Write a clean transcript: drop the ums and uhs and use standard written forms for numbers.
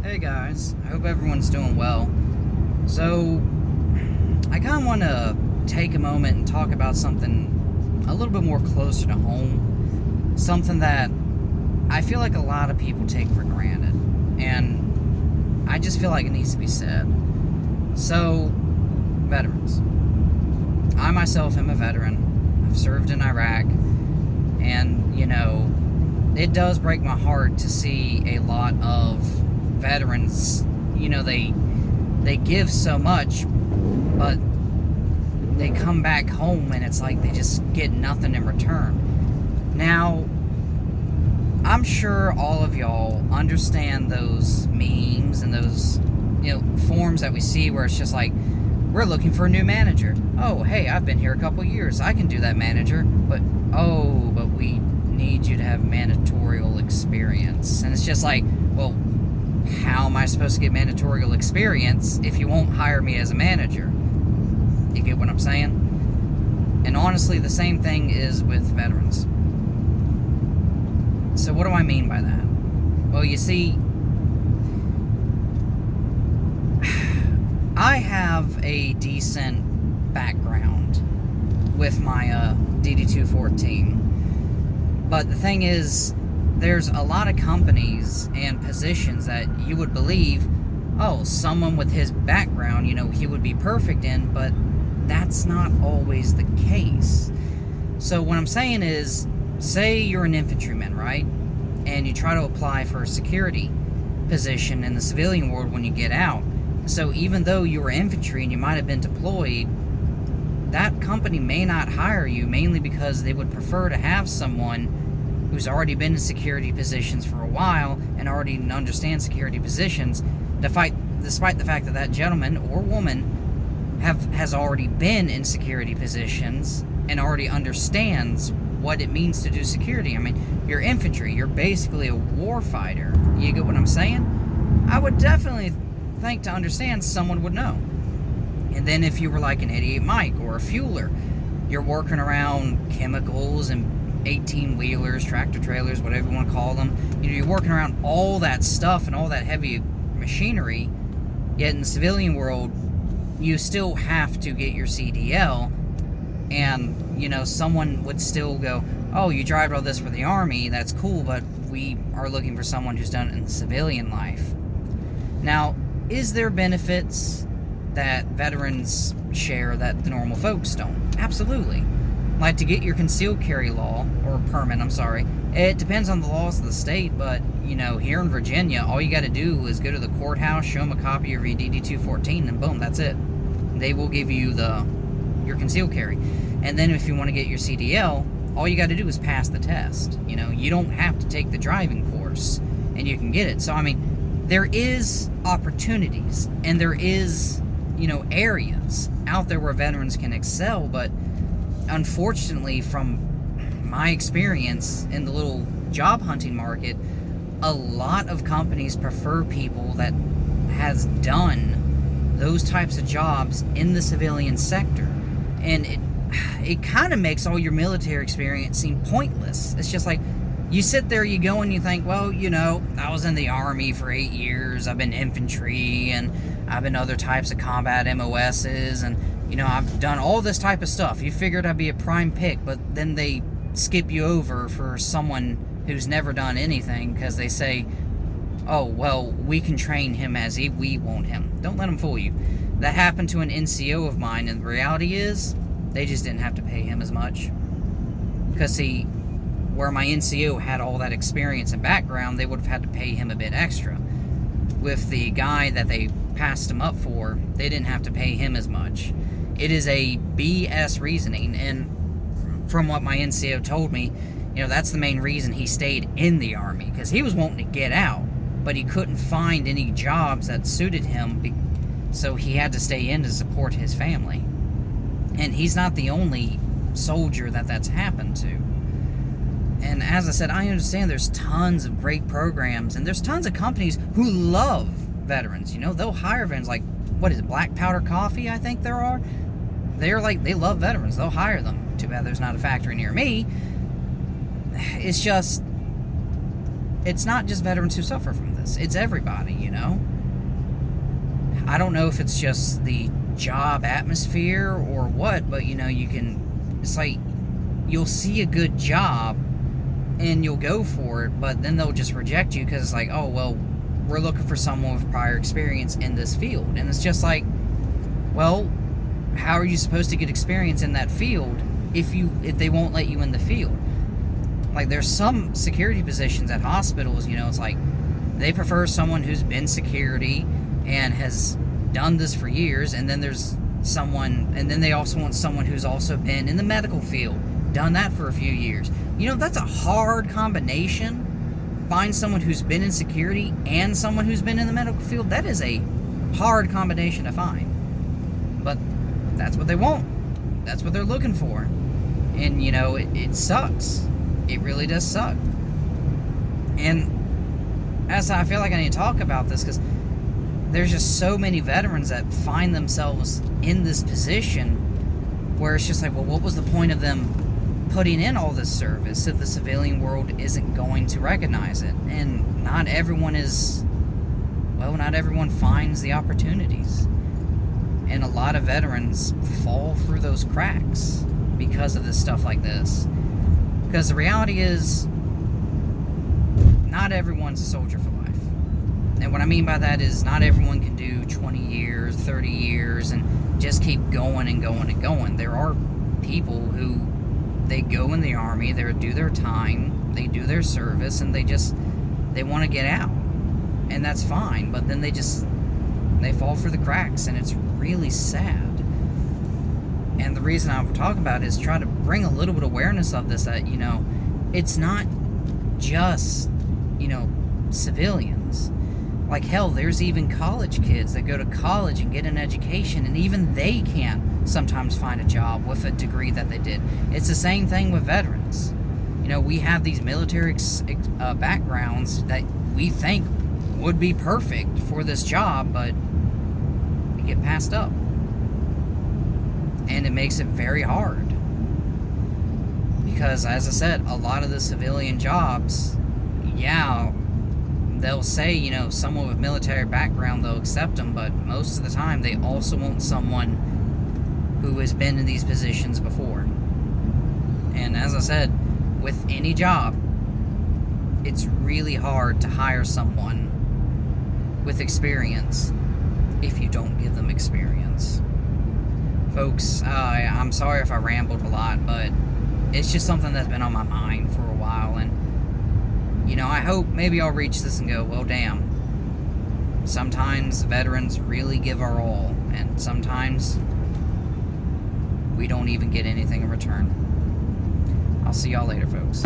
Hey guys, I hope everyone's doing well. So, I kind of want to take a moment and talk about something a little bit more closer to home. Something that I feel like a lot of people take for granted. And I just feel like it needs to be said. So, veterans. I myself am a veteran. I've served in Iraq. And, it does break my heart to see a lot of veterans, they give so much, but they come back home and it's like they just get nothing in return. Now, I'm sure all of y'all understand those memes and those, forums that we see where it's just like, we're looking for a new manager. Oh, hey, I've been here a couple years. I can do that, manager. But we need you to have managerial experience. And it's just like, well, how am I supposed to get managerial experience if you won't hire me as a manager? You get what I'm saying? And honestly, the same thing is with veterans. So what do I mean by that? Well, you see, I have a decent background with my DD214. But the thing is, there's a lot of companies and positions that you would believe, oh, someone with his background, he would be perfect in, but that's not always the case. So what I'm saying is, say you're an infantryman, right? And you try to apply for a security position in the civilian world when you get out. So even though you were infantry and you might have been deployed, that company may not hire you, mainly because they would prefer to have someone who's already been in security positions for a while and already understands security positions, despite the fact that that gentleman or woman has already been in security positions and already understands what it means to do security. I mean, you're infantry, you're basically a war fighter. You get what I'm saying? I would definitely think to understand someone would know. And then if you were like an 88 Mike or a fueler, you're working around chemicals and 18-wheelers, tractor trailers, whatever you want to call them. You're working around all that stuff and all that heavy machinery, yet in the civilian world, you still have to get your CDL, and, someone would still go, oh, you drive all this for the Army, that's cool, but we are looking for someone who's done it in the civilian life. Now, is there benefits that veterans share that the normal folks don't? Absolutely. Like to get your concealed carry law, or permit, it depends on the laws of the state, but, here in Virginia, all you got to do is go to the courthouse, show them a copy of your DD214, and boom, that's it. They will give you your concealed carry. And then if you want to get your CDL, all you got to do is pass the test. You don't have to take the driving course, and you can get it. So, there is opportunities, and there is, areas out there where veterans can excel, but unfortunately, from my experience in the little job hunting market, a lot of companies prefer people that has done those types of jobs in the civilian sector. And it kind of makes all your military experience seem pointless. It's just like, you sit there, you go and you think, well, I was in the Army for 8 years, I've been infantry, and I've been other types of combat MOSs, and I've done all this type of stuff. You figured I'd be a prime pick, but then they skip you over for someone who's never done anything because they say, oh, well, we can train him as we want him. Don't let them fool you. That happened to an NCO of mine, and the reality is, they just didn't have to pay him as much. Because, see, where my NCO had all that experience and background, they would have had to pay him a bit extra. With the guy that they passed him up for, they didn't have to pay him as much. It is a BS reasoning, and from what my NCO told me, that's the main reason he stayed in the Army, because he was wanting to get out, but he couldn't find any jobs that suited him, so he had to stay in to support his family. And he's not the only soldier that's happened to. And as I said, I understand there's tons of great programs, and there's tons of companies who love veterans. They'll hire veterans, like, what is it, Black Powder Coffee, I think there are? They love veterans. They'll hire them. Too bad there's not a factory near me. It's just, it's not just veterans who suffer from this. It's everybody, you know? I don't know if it's just the job atmosphere or what, but, you know, it's like, you'll see a good job and you'll go for it, but then they'll just reject you because it's like, oh, well, we're looking for someone with prior experience in this field. And it's just like, well, how are you supposed to get experience in that field if they won't let you in the field? Like, there's some security positions at hospitals, you know, it's like they prefer someone who's been security and has done this for years, and then they also want someone who's also been in the medical field, done that for a few years. You know, that's a hard combination. Find someone who's been in security and someone who's been in the medical field. That is a hard combination to find. But that's what they want. That's what they're looking for. And, you know, it sucks. It really does suck. And as I feel like I need to talk about this, because there's just so many veterans that find themselves in this position where it's just like, well, what was the point of them putting in all this service if the civilian world isn't going to recognize it? And not everyone finds the opportunities. And a lot of veterans fall through those cracks because of this stuff like this. Because the reality is, not everyone's a soldier for life. And what I mean by that is, not everyone can do 20 years, 30 years, and just keep going and going and going. There are people who, they go in the Army, they do their time, they do their service, and they want to get out. And that's fine, but then they fall through the cracks, and it's really sad. And the reason I'm talking about it is try to bring a little bit of awareness of this, that, you know, it's not just, you know, civilians. Like, hell, there's even college kids that go to college and get an education, and even they can't sometimes find a job with a degree that they did. It's the same thing with veterans. You know, we have these military backgrounds that we think would be perfect for this job, but we get passed up. And it makes it very hard. Because, as I said, a lot of the civilian jobs, yeah, they'll say, you know, someone with military background, they'll accept them, but most of the time they also want someone who has been in these positions before. And as I said, with any job, it's really hard to hire someone with experience if you don't give them experience. Folks, I'm sorry if I rambled a lot, but it's just something that's been on my mind for a while, and, you know, I hope maybe I'll reach this and go, well, damn, sometimes veterans really give our all, and sometimes we don't even get anything in return. I'll see y'all later, folks.